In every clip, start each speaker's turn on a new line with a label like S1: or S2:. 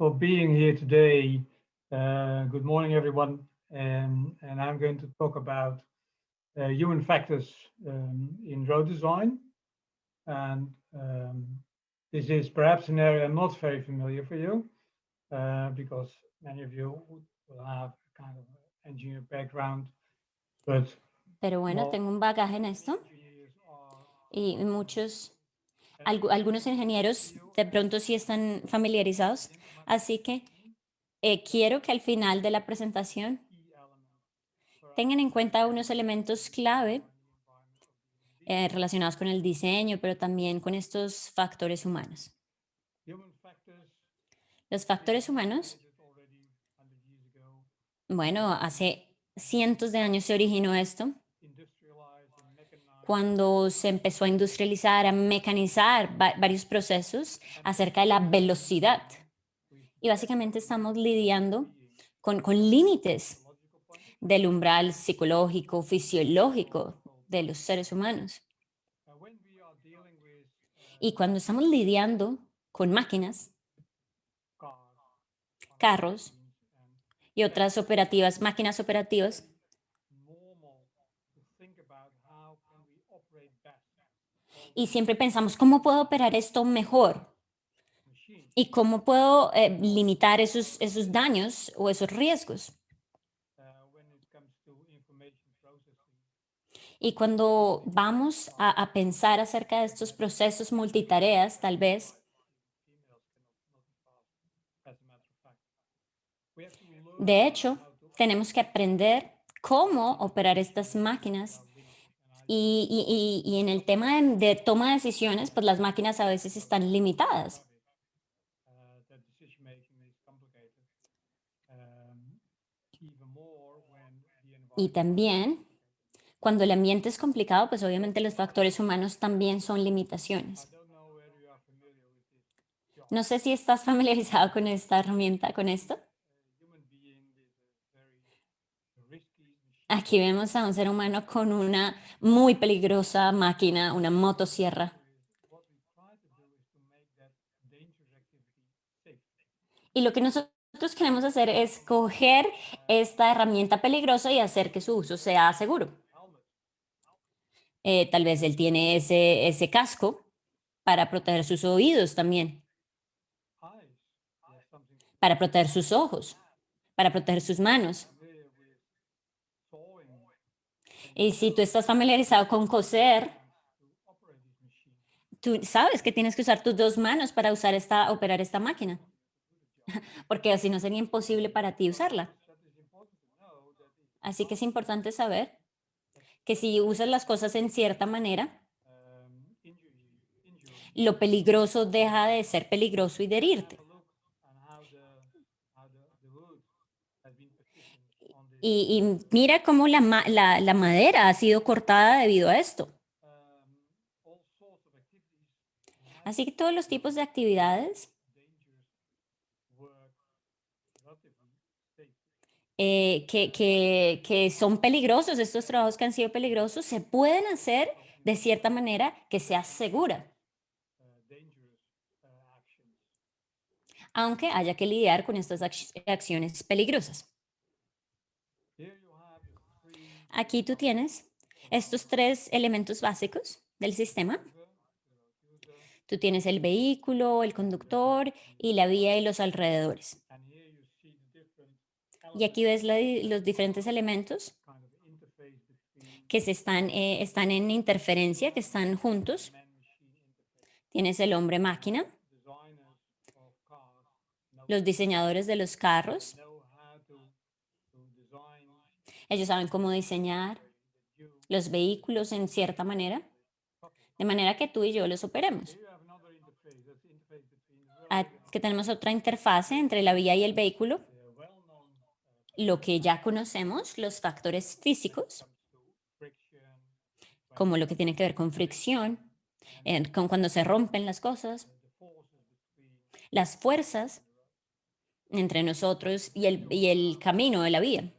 S1: for being here today. Good morning, everyone. And I'm going to talk about human factors in road design. And this is perhaps an area not very familiar for you because many of you will have a kind of engineer background.
S2: Pero bueno, tengo un bagaje en esto y algunos ingenieros de pronto sí están familiarizados, así que quiero que al final de la presentación tengan en cuenta unos elementos clave relacionados con el diseño, pero también con estos factores humanos. Los factores humanos, bueno, hace cientos de años se originó esto, cuando se empezó a industrializar, a mecanizar varios procesos acerca de la velocidad. Y básicamente estamos lidiando con límites del umbral psicológico, fisiológico de los seres humanos. Y cuando estamos lidiando con máquinas, carros y otras máquinas operativas, y siempre pensamos, ¿cómo puedo operar esto mejor? ¿Y cómo puedo limitar esos daños o esos riesgos? Y cuando vamos a pensar acerca de estos procesos multitareas, tal vez, de hecho, tenemos que aprender cómo operar estas máquinas. Y en el tema de toma de decisiones, pues las máquinas a veces están limitadas. Y también, cuando el ambiente es complicado, pues obviamente los factores humanos también son limitaciones. No sé si estás familiarizado con esta herramienta, con esto. Aquí vemos a un ser humano con una muy peligrosa máquina, una motosierra. Y lo que nosotros queremos hacer es coger esta herramienta peligrosa y hacer que su uso sea seguro. Tal vez él tiene ese casco para proteger sus oídos también, para proteger sus ojos, para proteger sus manos. Y si tú estás familiarizado con coser, tú sabes que tienes que usar tus dos manos para operar esta máquina, porque así no sería imposible para ti usarla. Así que es importante saber que si usas las cosas en cierta manera, lo peligroso deja de ser peligroso y de herirte. Y mira cómo la madera ha sido cortada debido a esto. Así que todos los tipos de actividades que son peligrosos, estos trabajos que han sido peligrosos, se pueden hacer de cierta manera que sea segura, aunque haya que lidiar con estas acciones peligrosas. Aquí tú tienes estos tres elementos básicos del sistema. Tú tienes el vehículo, el conductor y la vía y los alrededores. Y aquí ves los diferentes elementos que están en interferencia, que están juntos. Tienes el hombre máquina, los diseñadores de los carros. Ellos saben cómo diseñar los vehículos en cierta manera, de manera que tú y yo los operemos. Que tenemos otra interfase entre la vía y el vehículo, lo que ya conocemos, los factores físicos, como lo que tiene que ver con fricción, con cuando se rompen las cosas, las fuerzas entre nosotros y el camino de la vía.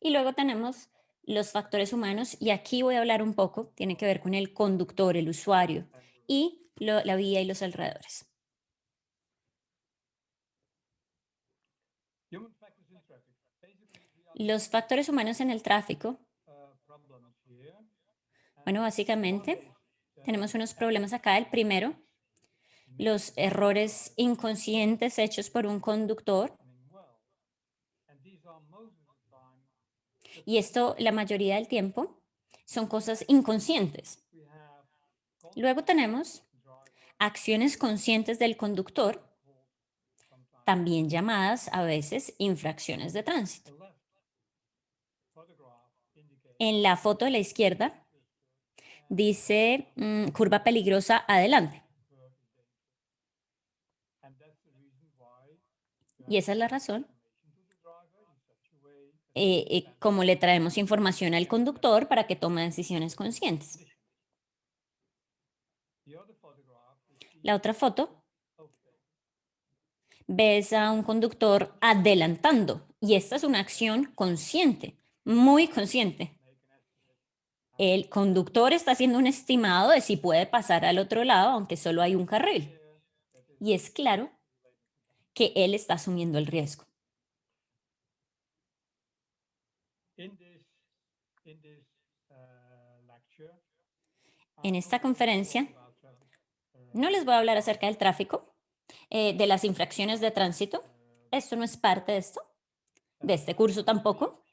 S2: Y luego tenemos los factores humanos, y aquí voy a hablar un poco, tiene que ver con el conductor, el usuario, y la vía y los alrededores.
S1: Human factors in traffic. Basically, we
S2: Los factores humanos en el tráfico,
S1: problems here.
S2: bueno,
S1: One
S2: básicamente
S1: is
S2: tenemos unos problemas acá. El primero, los errores inconscientes hechos por un conductor.
S1: happening well. And these are most of the time
S2: Y esto, la mayoría del tiempo, son cosas inconscientes.
S1: we have
S2: Luego tenemos
S1: driver
S2: acciones conscientes del conductor,
S1: sometimes
S2: también llamadas a veces infracciones de tránsito.
S1: the left photograph indicates
S2: En la foto de la izquierda dice curva peligrosa adelante.
S1: curve is dangerous. And that's the reason why
S2: Y esa es la razón
S1: information to the driver in such a way that
S2: como le traemos información al conductor para que tome decisiones conscientes.
S1: the other photograph is seen
S2: La otra foto,
S1: okay.
S2: ves a un conductor adelantando y esta es una acción consciente, muy consciente. El conductor está haciendo un estimado de si puede pasar al otro lado, aunque solo hay un carril. Y es claro que él está asumiendo el riesgo.
S1: In this lecture,
S2: En esta conferencia
S1: about traffic
S2: no les voy a hablar acerca del tráfico, de las infracciones de tránsito. Esto no es parte de este curso tampoco,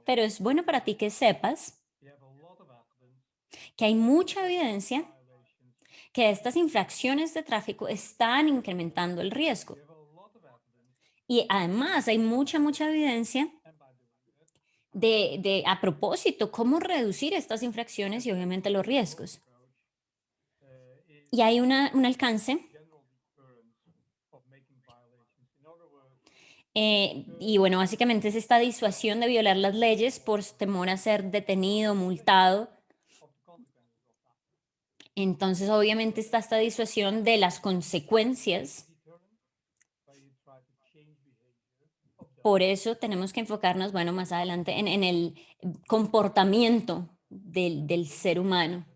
S2: pero es bueno para ti que sepas
S1: we have a lot of evidence
S2: que hay mucha evidencia
S1: violations.
S2: que estas infracciones de tráfico están incrementando el riesgo.
S1: We have a lot of evidence,
S2: Y además hay mucha evidencia
S1: and by doing that,
S2: a propósito, cómo reducir estas infracciones y obviamente los riesgos.
S1: is
S2: Y hay un alcance,
S1: general deterrence of making violations. In other words,
S2: y bueno, básicamente es esta disuasión de violar las leyes por temor a ser detenido, multado.
S1: of the consequences of that.
S2: Entonces, obviamente está esta disuasión de las consecuencias.
S1: Deterrence, where you try to change behavior of the
S2: Por eso tenemos que enfocarnos, bueno, más adelante en el comportamiento del ser humano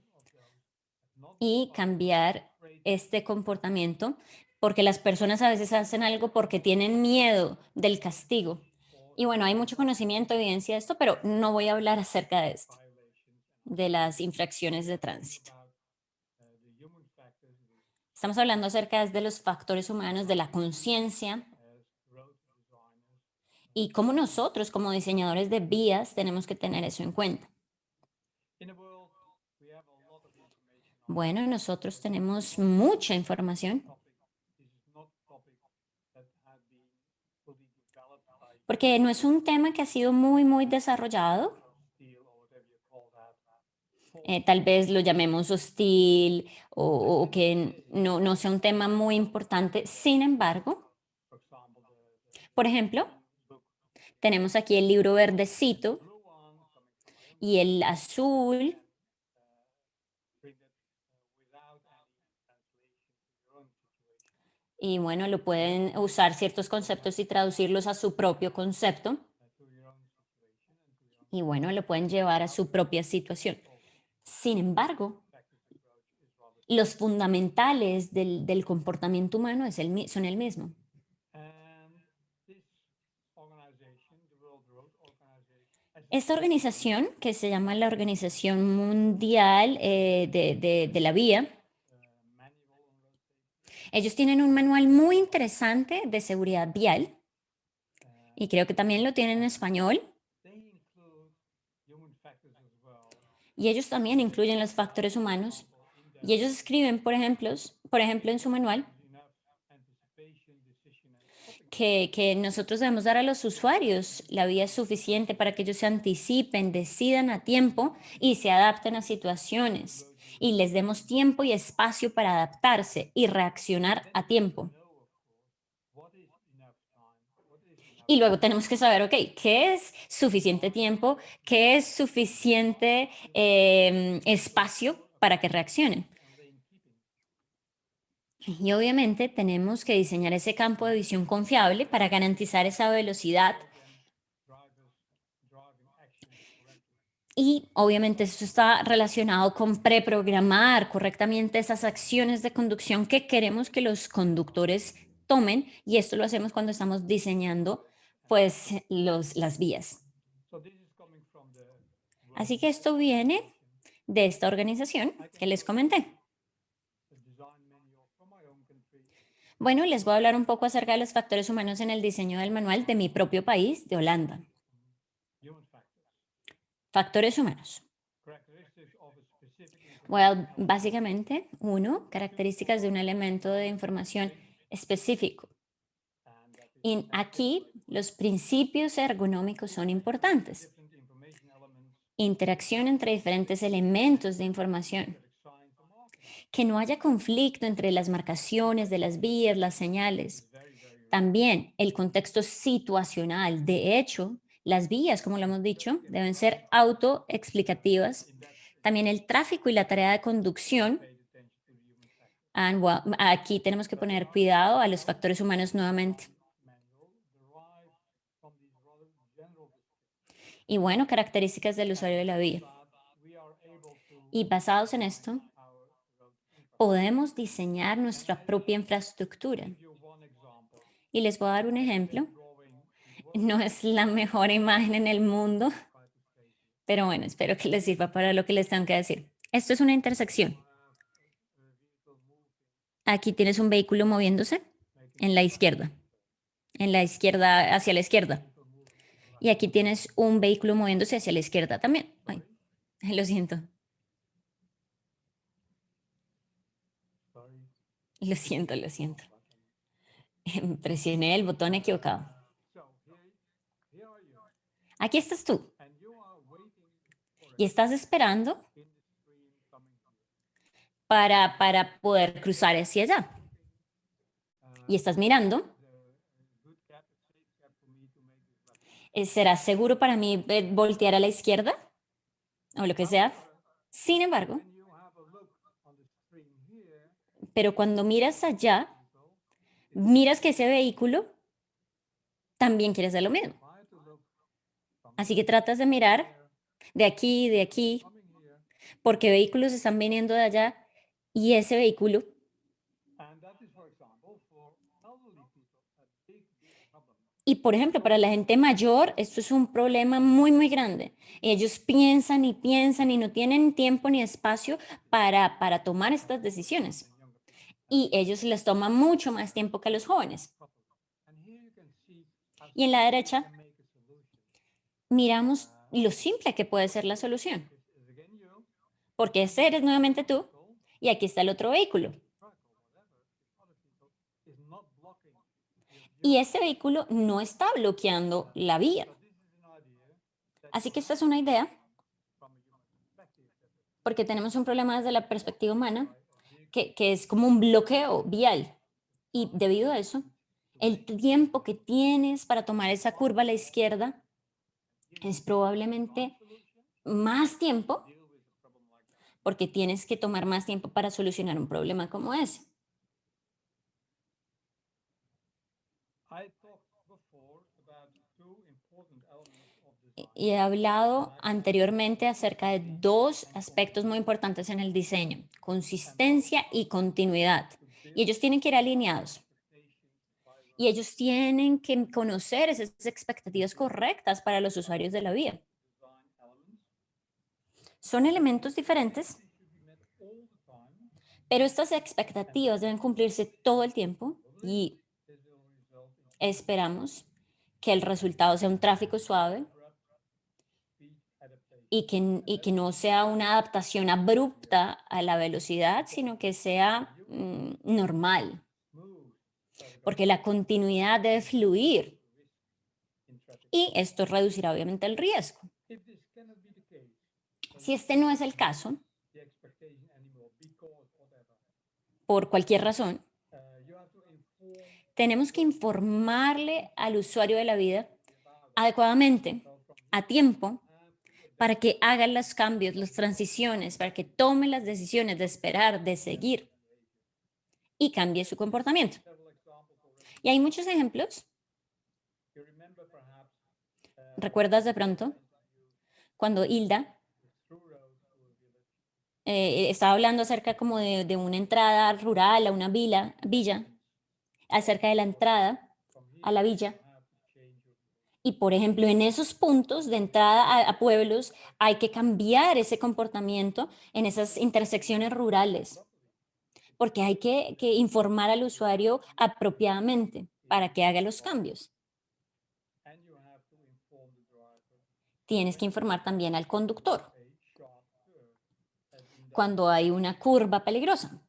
S1: not
S2: y cambiar este comportamiento, porque las personas a veces hacen algo porque tienen miedo del castigo. Y bueno, hay mucho conocimiento, evidencia de esto, pero no voy a hablar acerca de esto,
S1: violations
S2: de las infracciones de tránsito.
S1: about the human factors
S2: Estamos hablando acerca de los factores humanos, de la conciencia
S1: as road designers.
S2: y cómo nosotros como diseñadores de vías tenemos que tener eso en cuenta.
S1: In the world, we have a lot of information on
S2: Bueno, nosotros tenemos mucha información
S1: topic. This is not topic that had been fully developed by
S2: porque no es un tema que ha sido muy desarrollado.
S1: steel or whatever you call that.
S2: Tal vez lo llamemos hostil o que no sea un tema muy importante. Sin embargo,
S1: For example,
S2: por ejemplo,
S1: book
S2: tenemos aquí el libro verdecito
S1: blue one coming from my own
S2: y el azul,
S1: printed without any translation to your own situation.
S2: y bueno, lo pueden usar ciertos conceptos y traducirlos a su propio concepto,
S1: To your own situation and to your own
S2: y bueno, lo pueden llevar a su propia situación. Sin embargo,
S1: factors approach is rather.
S2: los fundamentales del comportamiento humano son el mismo.
S1: And this organization, the World Road Organization, has
S2: Esta organización, que se llama la Organización Mundial de la Vía,
S1: manual on road safety.
S2: ellos tienen un manual muy interesante de seguridad vial y creo que también lo tienen en español
S1: They include human factors as well.
S2: y ellos también incluyen los factores humanos y ellos escriben, por ejemplo, en su manual
S1: Enough anticipation, decision, and stopping.
S2: que nosotros debemos dar a los usuarios la vía suficiente para que ellos se anticipen, decidan a tiempo y se adapten a situaciones y les demos tiempo y espacio para adaptarse y reaccionar a tiempo.
S1: Know, of course, what is enough time? What is enough?
S2: Y luego tenemos que saber, ok, ¿qué es suficiente tiempo? ¿Qué es suficiente espacio para que reaccionen?
S1: And lane keeping.
S2: Y obviamente tenemos que diseñar ese campo de visión confiable para garantizar esa velocidad
S1: Drivers driving actions correctly.
S2: y obviamente eso está relacionado con preprogramar correctamente esas acciones de conducción que queremos que los conductores tomen y esto lo hacemos cuando estamos diseñando pues las vías.
S1: So this is coming from the
S2: Así que esto viene de esta organización que les comenté.
S1: the design manual from my own country.
S2: Bueno, les voy a hablar un poco acerca de los factores humanos en el diseño del manual de mi propio país, de Holanda.
S1: Human factors.
S2: Factores humanos.
S1: Characteristics of a specific information
S2: Well, básicamente, uno, características de un elemento de información específico.
S1: and that is
S2: Y aquí los principios ergonómicos son importantes.
S1: different information elements
S2: Interacción entre diferentes elementos de información.
S1: like signs and markings.
S2: Que no haya conflicto entre las marcaciones de las vías, las señales.
S1: Very, very rare.
S2: También el contexto situacional. De hecho, las vías, como lo hemos dicho, deben ser autoexplicativas.
S1: In that
S2: También el tráfico y la tarea de conducción.
S1: paid attention to the human factors.
S2: And, well, aquí tenemos que poner cuidado a los factores humanos nuevamente.
S1: Manual derives from these rather general descriptions.
S2: Y bueno, características del usuario de la vía.
S1: That we are able to
S2: Y basados en esto,
S1: our road infrastructure.
S2: podemos diseñar nuestra propia infraestructura.
S1: Give you one example.
S2: Y les voy a dar un ejemplo.
S1: Drawing in
S2: No es la mejor imagen en el mundo,
S1: try to state it.
S2: pero bueno, espero que les sirva para lo que les tengo que decir. Esto es una intersección.
S1: Vehicle moving,
S2: Aquí tienes un vehículo moviéndose
S1: making
S2: en la izquierda, hacia la izquierda.
S1: vehicle moving.
S2: Y aquí tienes un vehículo moviéndose hacia la izquierda también. Ay, lo siento,
S1: Sorry.
S2: lo siento, lo siento. Presioné el botón equivocado.
S1: So here are you,
S2: Aquí estás tú
S1: and you are waiting for
S2: y estás esperando
S1: in the stream coming here.
S2: para poder cruzar hacia allá. Y estás mirando.
S1: The good cap, a safe cap for me to make this left.
S2: ¿Será seguro para mí voltear a la izquierda? O lo que sea. Sin embargo,
S1: When you have a look on the stream here,
S2: pero cuando miras allá, miras que ese vehículo también quiere hacer lo mismo.
S1: try to look from
S2: Así que tratas de mirar de aquí,
S1: coming here,
S2: porque vehículos están viniendo de allá y ese vehículo,
S1: and that is, for example, for elderly people, a big problem.
S2: y por ejemplo, para la gente mayor, esto es un problema muy, muy grande. Ellos piensan y no tienen tiempo ni espacio para tomar estas decisiones.
S1: And younger people.
S2: Y ellos les toma mucho más tiempo que a los jóvenes.
S1: And here you can see how
S2: Y en la
S1: simple
S2: derecha,
S1: can make a solution.
S2: miramos lo simple que puede ser la solución.
S1: This is again you,
S2: Porque ese eres nuevamente tú
S1: vehicle,
S2: y aquí está el otro vehículo.
S1: truck or whatever, if other people is not blocking your
S2: Y
S1: view.
S2: ese vehículo no está bloqueando la vía.
S1: So this is an idea that
S2: Así
S1: you
S2: que esta
S1: have
S2: es una idea
S1: from a human perspective, that
S2: porque tenemos un problema desde la perspectiva humana
S1: a vehicle
S2: que es como un bloqueo vial. Y debido a eso, el tiempo que tienes para tomar esa curva a la izquierda es probablemente más tiempo
S1: deal with a problem like that.
S2: porque tienes que tomar más tiempo para solucionar un problema como ese.
S1: I talked before about two important elements of design.
S2: Y he hablado anteriormente acerca de dos aspectos muy importantes en el diseño, consistencia y continuidad. Y ellos tienen que ir alineados. Y ellos tienen que conocer esas expectativas correctas para los usuarios de la vía.
S1: Design elements.
S2: Son elementos diferentes,
S1: These should be met all the time.
S2: pero estas expectativas deben cumplirse todo el tiempo y
S1: This will result in
S2: esperamos que el resultado sea un tráfico suave
S1: abrupt speed adaptation.
S2: y que no sea una adaptación abrupta a la velocidad, sino que sea normal,
S1: Smooth. So that
S2: porque la continuidad debe fluir
S1: risk in traffic.
S2: y esto reducirá obviamente el riesgo.
S1: If this cannot be the case,
S2: Si este no es el caso,
S1: the expectation anymore, because whatever,
S2: por cualquier razón,
S1: you have to inform
S2: tenemos que informarle al usuario de la vida adecuadamente, a tiempo, para que haga los cambios, las transiciones, para que tome las decisiones de esperar, de seguir y cambie su comportamiento.
S1: several examples already.
S2: Y hay muchos ejemplos.
S1: You remember perhaps
S2: ¿Recuerdas de pronto cuando Hilda
S1: through roads to a village,
S2: estaba hablando acerca como de una entrada rural a una villa, acerca de la entrada
S1: from here
S2: a la villa?
S1: you have to change your
S2: Y, por ejemplo, en esos puntos de entrada a pueblos hay que cambiar ese comportamiento en esas intersecciones rurales, porque hay que informar al usuario apropiadamente para que haga los cambios.
S1: And you have to inform the driver
S2: Tienes
S1: when
S2: que
S1: there
S2: informar también al conductor
S1: a sharp curve, as in that
S2: cuando hay una curva peligrosa.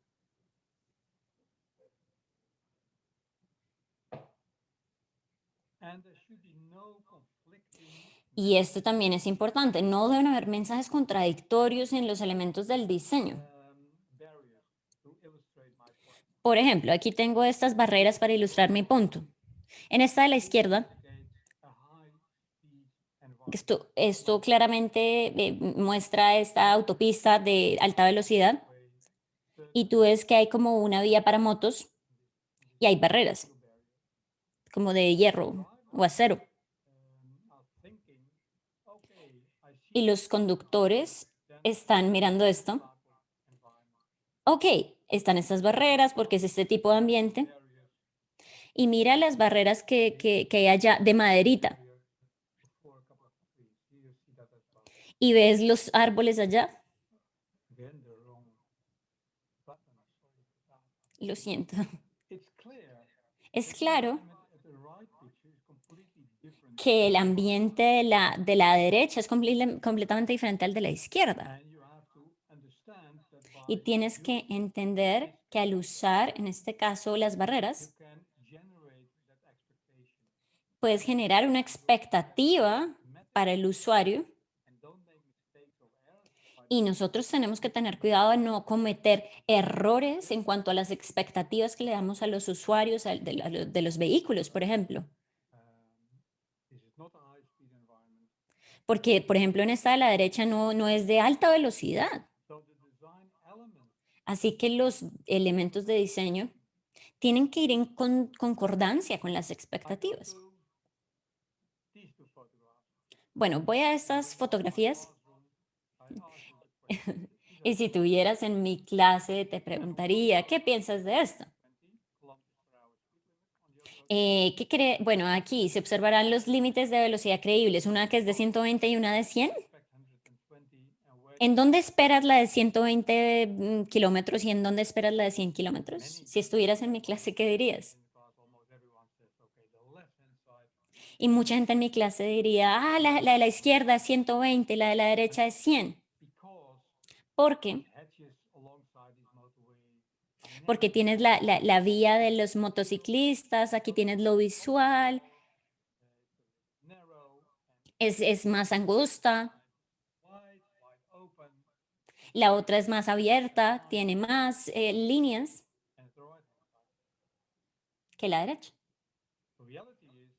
S1: and there should be no conflicting
S2: Y esto también es importante. No deben haber mensajes contradictorios en los elementos del diseño.
S1: barriers to illustrate my point.
S2: Por ejemplo, aquí tengo estas barreras para ilustrar mi punto. En esta de la izquierda,
S1: Indicates a high speed
S2: esto claramente muestra esta autopista de alta velocidad
S1: way, but
S2: y tú ves que hay como una vía para motos y hay barreras,
S1: steel barrier.
S2: como de hierro o acero.
S1: Are thinking, okay, I see
S2: Y los conductores están mirando esto.
S1: type of environment.
S2: Ok, están estas barreras porque es este tipo de ambiente.
S1: Barriers
S2: Y mira las barreras que hay allá de maderita.
S1: here before a couple of trees. Do you see that as well?
S2: Y ves los árboles allá.
S1: Again, the wrong button. Sorry for that.
S2: Lo siento.
S1: It's clear
S2: Es
S1: that the
S2: claro
S1: environment at the right picture is completely different
S2: que el ambiente de la derecha es completamente diferente al de la izquierda.
S1: and you have to understand that
S2: Y
S1: by
S2: tienes que
S1: using
S2: entender que al usar, en este caso, las
S1: you
S2: barreras,
S1: can generate that expectation
S2: puedes generar una expectativa para el usuario
S1: and don't make mistakes or errors by
S2: y nosotros tenemos que tener cuidado de no cometer errores en cuanto a las expectativas que le damos a los usuarios de los vehículos, por ejemplo.
S1: this is not a high speed environment.
S2: Porque, por ejemplo, en esta de la derecha no es de alta velocidad.
S1: So the design element
S2: Así que los elementos de diseño tienen que ir en concordancia con las
S1: I go
S2: expectativas.
S1: to these two photographs.
S2: Bueno, voy a estas fotografías
S1: Classroom, I ask you the question. These are
S2: y si tuvieras en mi clase te preguntaría, ¿qué piensas de esto?
S1: 20 kilometers per hour speed limit. On the other road,
S2: ¿Qué cree? Bueno, aquí se observarán los límites de velocidad creíbles, una que es de 120 y una de 100.
S1: expect 120 and where
S2: ¿En dónde esperas la de 120 kilómetros y en dónde esperas la de 100 kilómetros? Si estuvieras en mi clase, ¿qué dirías?
S1: in the class almost everyone says, okay, the left hand side
S2: Y mucha gente en mi clase diría, la de la izquierda es 120, la de la derecha es 100.
S1: because
S2: Porque
S1: hedges alongside this motorway are
S2: porque tienes la vía de los motociclistas, aquí tienes lo visual,
S1: narrow
S2: es más angosta,
S1: and wide open,
S2: la otra es más abierta, tiene más líneas
S1: and it's the right hand side.
S2: que la derecha.
S1: The reality is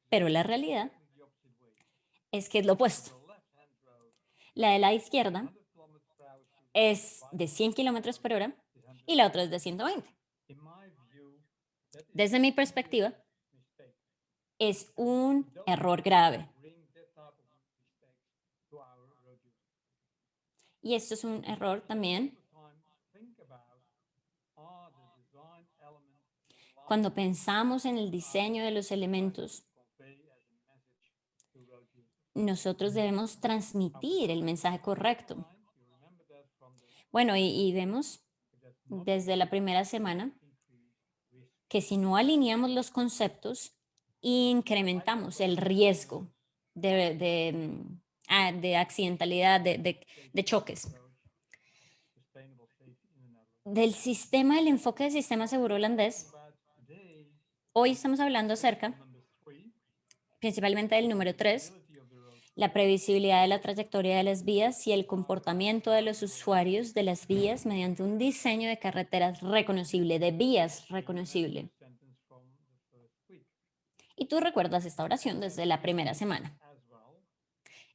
S2: Pero la realidad
S1: exactly the opposite way.
S2: es que es lo opuesto.
S1: The left hand road,
S2: La de la izquierda
S1: 100 kilometers per hour speed
S2: es de 100 kilómetros por hora
S1: is 100.
S2: y la otra es de 120.
S1: In my view, that is
S2: Desde mi perspectiva,
S1: mistake.
S2: es un
S1: Don't
S2: error grave.
S1: bring that type of mistakes to our road users.
S2: Y esto es un error también
S1: All the time, think about are the design elements
S2: cuando pensamos en el diseño de los elementos.
S1: convey as a message to road users.
S2: Nosotros debemos transmitir el mensaje correcto.
S1: You remember that from the
S2: Bueno, y vemos
S1: if that's not
S2: desde la primera semana
S1: increase risk.
S2: que si no alineamos los conceptos, incrementamos el riesgo de accidentalidad, de choques.
S1: Approach sustainable safety in the Netherlands.
S2: Del sistema, el enfoque del sistema seguro holandés,
S1: About today,
S2: hoy estamos hablando acerca
S1: number 3,
S2: principalmente del número 3,
S1: ability of the road.
S2: la previsibilidad de la trayectoria de las vías y el comportamiento de los usuarios de las vías mediante un diseño de carreteras reconocible, de vías reconocible.
S1: Sentence from the first week
S2: Y tú recuerdas esta oración desde la primera semana.
S1: as well.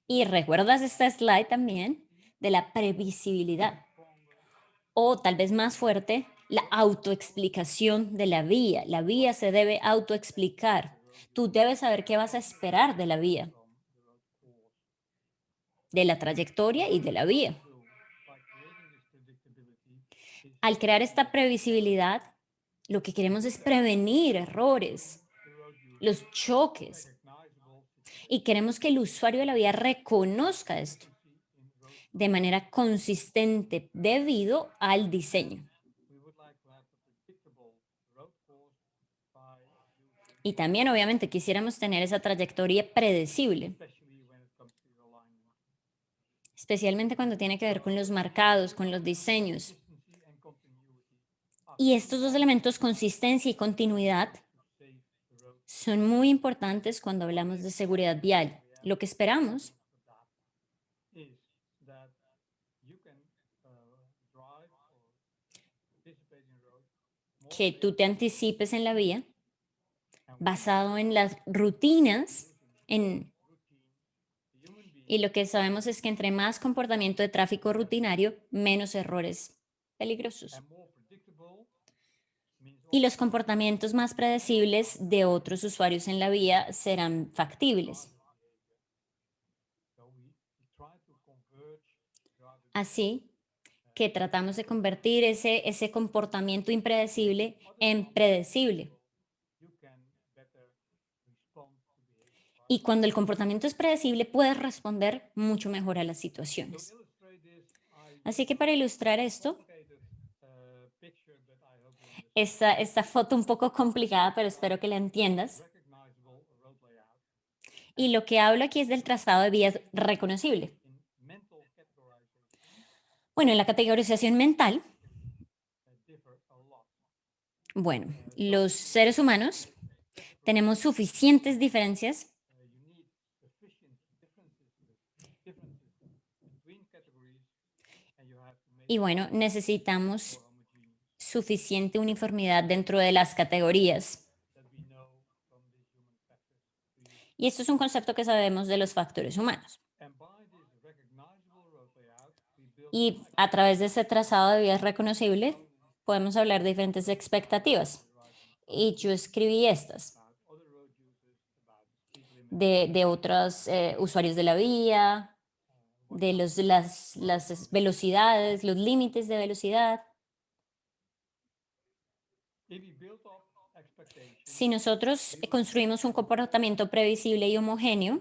S2: Y recuerdas esta slide también de la previsibilidad o tal vez más fuerte, la autoexplicación de la vía. La vía se debe autoexplicar. Tú debes saber qué vas a esperar de la vía,
S1: From the road course.
S2: de la trayectoria y de la vía.
S1: So, by creating this predictability, is
S2: Al crear esta previsibilidad, lo que queremos es prevenir errores,
S1: the road user
S2: los choques,
S1: recognizable
S2: Y queremos que el usuario de la vía reconozca esto de manera consistente debido al diseño. Y también, obviamente, quisiéramos tener esa trayectoria predecible, especialmente cuando tiene que ver con los marcados, con los diseños. Y estos dos elementos, consistencia y continuidad, son muy importantes cuando hablamos de seguridad vial. Lo que esperamos que tú te anticipes en la vía basado en las rutinas y lo que sabemos es que entre más comportamiento de tráfico rutinario, menos errores peligrosos. Y los comportamientos más predecibles de otros usuarios en la vía serán factibles. Así que tratamos de convertir ese comportamiento impredecible en predecible. Y cuando el comportamiento es predecible, puedes responder mucho mejor a las situaciones. Así que para ilustrar esto, esta foto un poco complicada, pero espero que la entiendas. Y lo que hablo aquí es del trazado de vías reconocible. Bueno, en la categorización mental, bueno, los seres humanos tenemos suficientes diferencias y bueno, necesitamos suficiente uniformidad dentro de las categorías. Y esto es un concepto que sabemos de los factores humanos. Y a través de ese trazado de vías reconocible, podemos hablar de diferentes expectativas. Y yo escribí estas de otros usuarios de la vía, de las velocidades, los límites de velocidad. Si nosotros construimos un comportamiento previsible y homogéneo,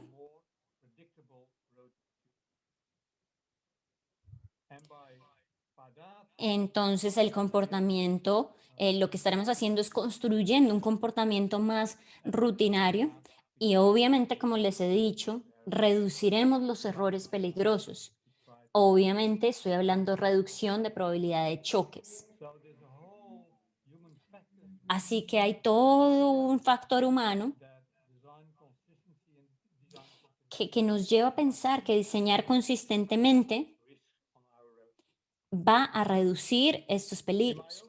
S2: entonces el comportamiento, lo que estaremos haciendo es construyendo un comportamiento más rutinario y obviamente, como les he dicho, reduciremos los errores peligrosos. Obviamente estoy hablando reducción de probabilidad de choques. Así que hay todo un factor humano que nos lleva a pensar que diseñar consistentemente va a reducir estos peligros.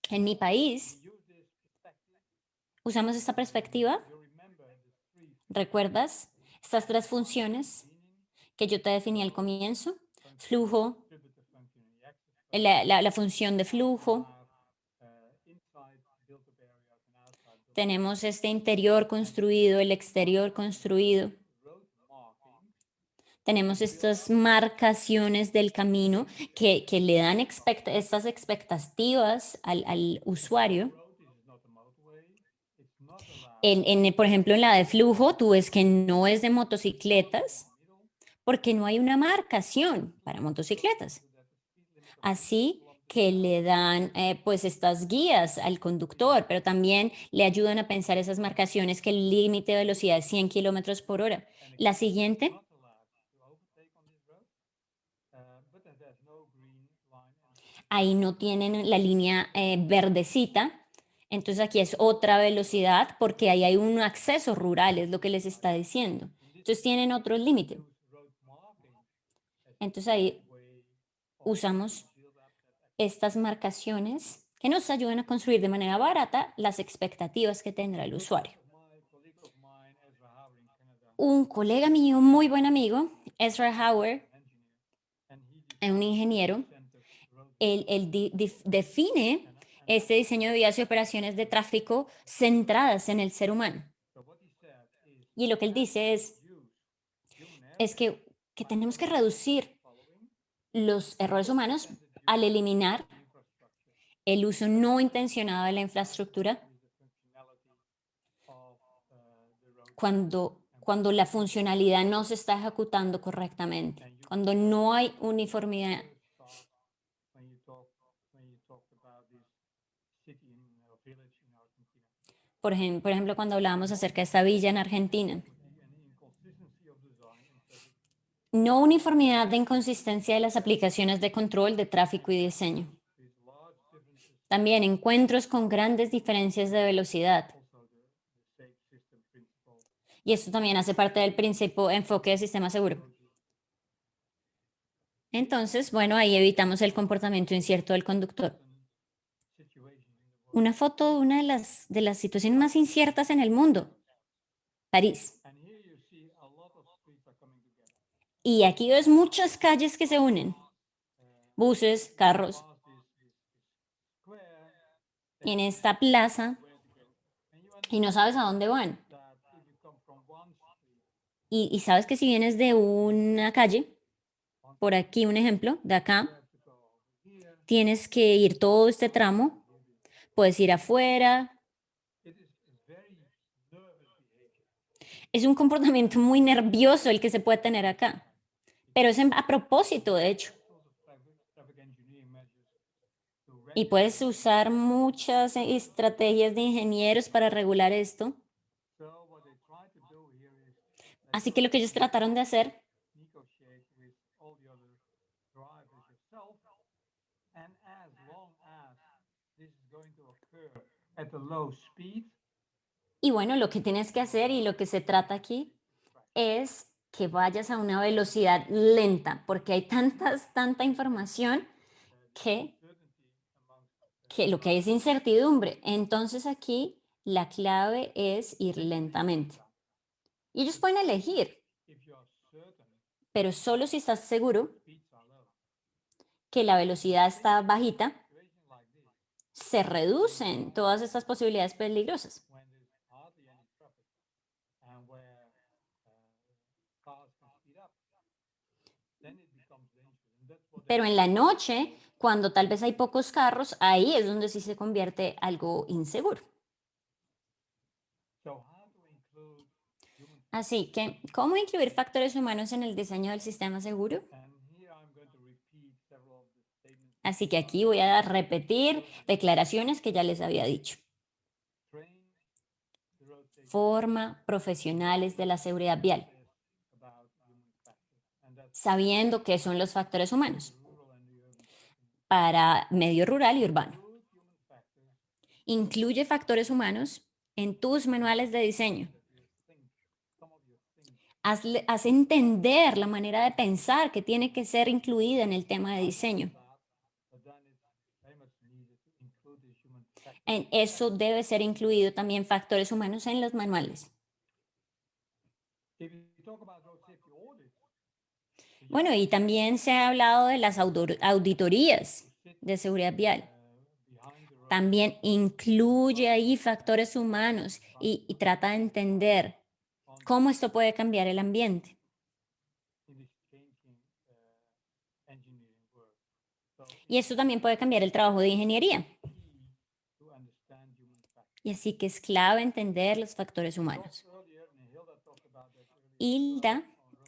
S2: En mi país usamos esta perspectiva. ¿Recuerdas estas tres funciones que yo te definí al comienzo? Flujo, la función de flujo. Tenemos este interior construido, el exterior construido. Tenemos estas marcaciones del camino que le dan estas expectativas al usuario. Por ejemplo, en la de flujo, tú ves que no es de motocicletas porque no hay una marcación para motocicletas. Así que le dan pues estas guías al conductor, pero también le ayudan a pensar esas marcaciones que el límite de velocidad es 100 kilómetros por hora. La siguiente, ahí no tienen la línea verdecita. Entonces aquí es otra velocidad porque ahí hay un acceso rural, es lo que les está diciendo. Entonces tienen otro límite. Entonces ahí usamos estas marcaciones que nos ayudan a construir de manera barata las expectativas que tendrá el usuario. Un colega mío, muy buen amigo, Ezra Hauer, es un ingeniero, él define este diseño de vías y operaciones de tráfico centradas en el ser humano. Y lo que él dice es que tenemos que reducir los errores humanos al eliminar el uso no intencionado de la infraestructura cuando cuando la funcionalidad no se está ejecutando correctamente, cuando no hay uniformidad.
S1: When you talk about this city or village in Argentina.
S2: Por ejemplo, cuando hablábamos acerca de esta villa en Argentina.
S1: An inconsistency of design in traffic.
S2: No uniformidad de inconsistencia de las aplicaciones de control de tráfico y diseño.
S1: With large differences,
S2: También encuentros con grandes diferencias de velocidad.
S1: also the safe system principle.
S2: Y esto también hace parte del principio enfoque de sistema seguro. Entonces, bueno, ahí evitamos el comportamiento incierto del conductor.
S1: Situations in the world.
S2: Una foto de una de las situaciones más inciertas en el mundo, París.
S1: And here you see a lot of streets are coming together.
S2: Y aquí ves muchas calles que se unen, buses, carros,
S1: Past this square
S2: en esta plaza
S1: where to go. And you
S2: y no sabes a dónde van.
S1: understand that if you come from one street,
S2: Y sabes que si vienes de una calle, por aquí un ejemplo, de acá,
S1: you have to go over here.
S2: tienes que ir todo este tramo, puedes ir afuera.
S1: It is very nervous behavior.
S2: Es un comportamiento muy nervioso el que se puede tener acá, pero es a propósito, de hecho.
S1: Sort of traffic engineering measures to
S2: Y puedes usar muchas estrategias de ingenieros para regular esto.
S1: So what they try to do here is
S2: Así que lo que ellos trataron de hacer
S1: negotiate with all the other drivers yourself, and as long as this is going to occur at a low speed,
S2: y bueno, lo que tienes que hacer y lo que se trata aquí es que vayas a una velocidad lenta, porque hay tanta información que,
S1: certainty amongst
S2: que lo que hay es incertidumbre. Entonces aquí la clave es ir lentamente. Y ellos pueden elegir,
S1: if you are certain
S2: pero solo si estás seguro
S1: speeds are low.
S2: que la velocidad está bajita,
S1: Situation like this,
S2: se reducen todas estas posibilidades peligrosas.
S1: when there's hardly any traffic and where cars can speed up, then it becomes dangerous. And that's what
S2: Pero en la noche, cuando tal vez hay pocos carros, ahí es donde sí se convierte algo inseguro.
S1: so how to include human
S2: Así que, ¿cómo incluir factores humanos en el diseño del sistema seguro?
S1: and here I'm going to repeat several of the statements.
S2: Así que aquí voy a repetir declaraciones que ya les había dicho.
S1: Train the road safety
S2: Forma profesionales de la seguridad vial,
S1: about human factors, and that's
S2: sabiendo qué son los factores humanos
S1: rural and the urban setting.
S2: para medio rural y urbano.
S1: Include human factors
S2: Incluye factores humanos en tus manuales de diseño.
S1: that you think, some of your things,
S2: Haz entender la manera de pensar que tiene que ser incluida en el tema de diseño.
S1: but then it's very much needed to include these human factors.
S2: En eso debe ser incluido también factores humanos en los manuales.
S1: If you talk about road safety audits,
S2: Bueno, y también se ha hablado de las auditorías de seguridad vial.
S1: behind the road
S2: También incluye ahí factores humanos y trata de entender cómo esto puede cambiar el ambiente.
S1: in this changing engineering work. So
S2: Y esto también puede cambiar el trabajo de ingeniería.
S1: key to understand human factors.
S2: Y así que es clave entender los factores humanos.
S1: Earlier, and Hilda talked about that earlier,
S2: Hilda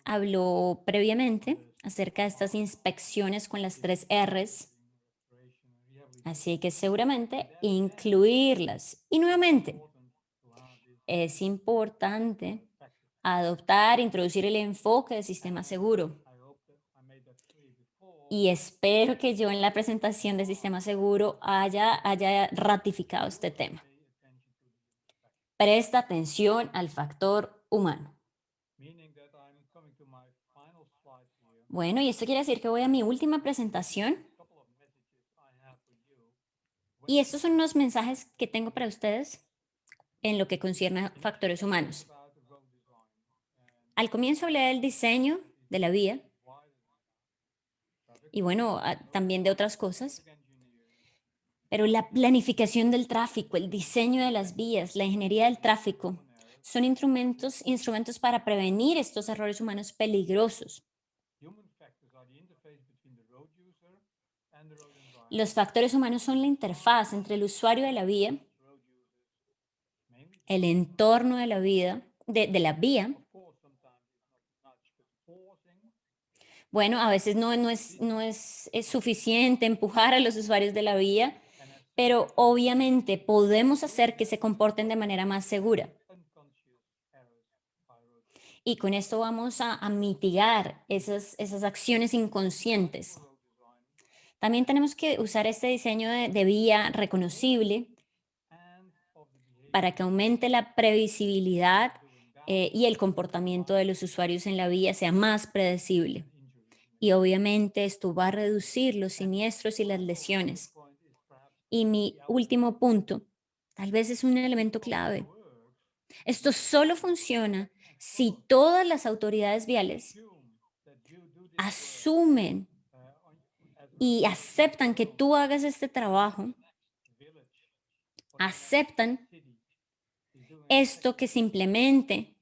S2: habló previamente acerca de estas inspecciones con las 3 Rs,
S1: restoration and rehabilitation.
S2: así que seguramente incluirlas. Y nuevamente,
S1: Important to have this
S2: es importante
S1: factor.
S2: adoptar, introducir el enfoque de sistema seguro.
S1: I hope that I made that clear before.
S2: Y espero que yo en la presentación de sistema seguro haya ratificado este tema.
S1: Pay attention to the human factor.
S2: Presta atención al factor humano.
S1: Meaning that I'm coming to my final slide here.
S2: Bueno, y esto quiere decir que voy a mi última presentación.
S1: A couple of messages I have for you.
S2: Y estos son unos mensajes que tengo para ustedes en lo que concierne a factores humanos.
S1: About the road design and
S2: Al comienzo hablé del diseño de la vía
S1: why traffic
S2: y bueno, también de otras cosas,
S1: engineering
S2: pero la planificación del tráfico, el diseño de las vías, la ingeniería del tráfico son instrumentos para prevenir estos errores humanos peligrosos.
S1: human factors are the interface between the road user and the road environment.
S2: Los factores humanos son la interfaz entre el usuario de la vía,
S1: Road users mainly
S2: el entorno de la vía, de la vía,
S1: of course
S2: Bueno, a veces es suficiente empujar a los usuarios de la vía, pero obviamente podemos hacer que se comporten de manera más segura. Y con esto vamos a mitigar esas acciones inconscientes. También tenemos que usar este diseño de vía reconocible para que aumente la previsibilidad y el comportamiento de los usuarios en la vía sea más predecible. Y obviamente esto va a reducir los siniestros y las lesiones. Y mi último punto, tal vez es un elemento clave. Esto solo funciona si todas las autoridades viales asumen y aceptan que tú hagas este trabajo, aceptan esto que se implemente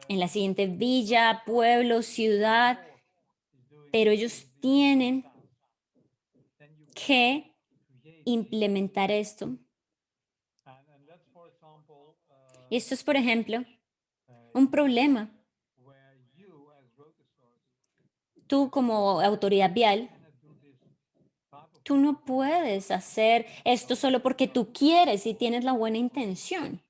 S2: en la siguiente villa, pueblo, ciudad, pero ellos tienen que implementar esto. Y esto es, por ejemplo, un problema. Tú como autoridad vial, tú no puedes hacer esto solo porque tú quieres y tienes la buena intención.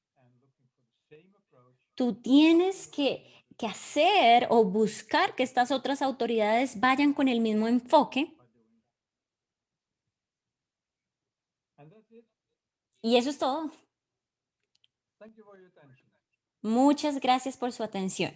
S2: Tú tienes que hacer o buscar que estas otras autoridades vayan con el mismo enfoque. Y eso es todo. Muchas gracias por su atención.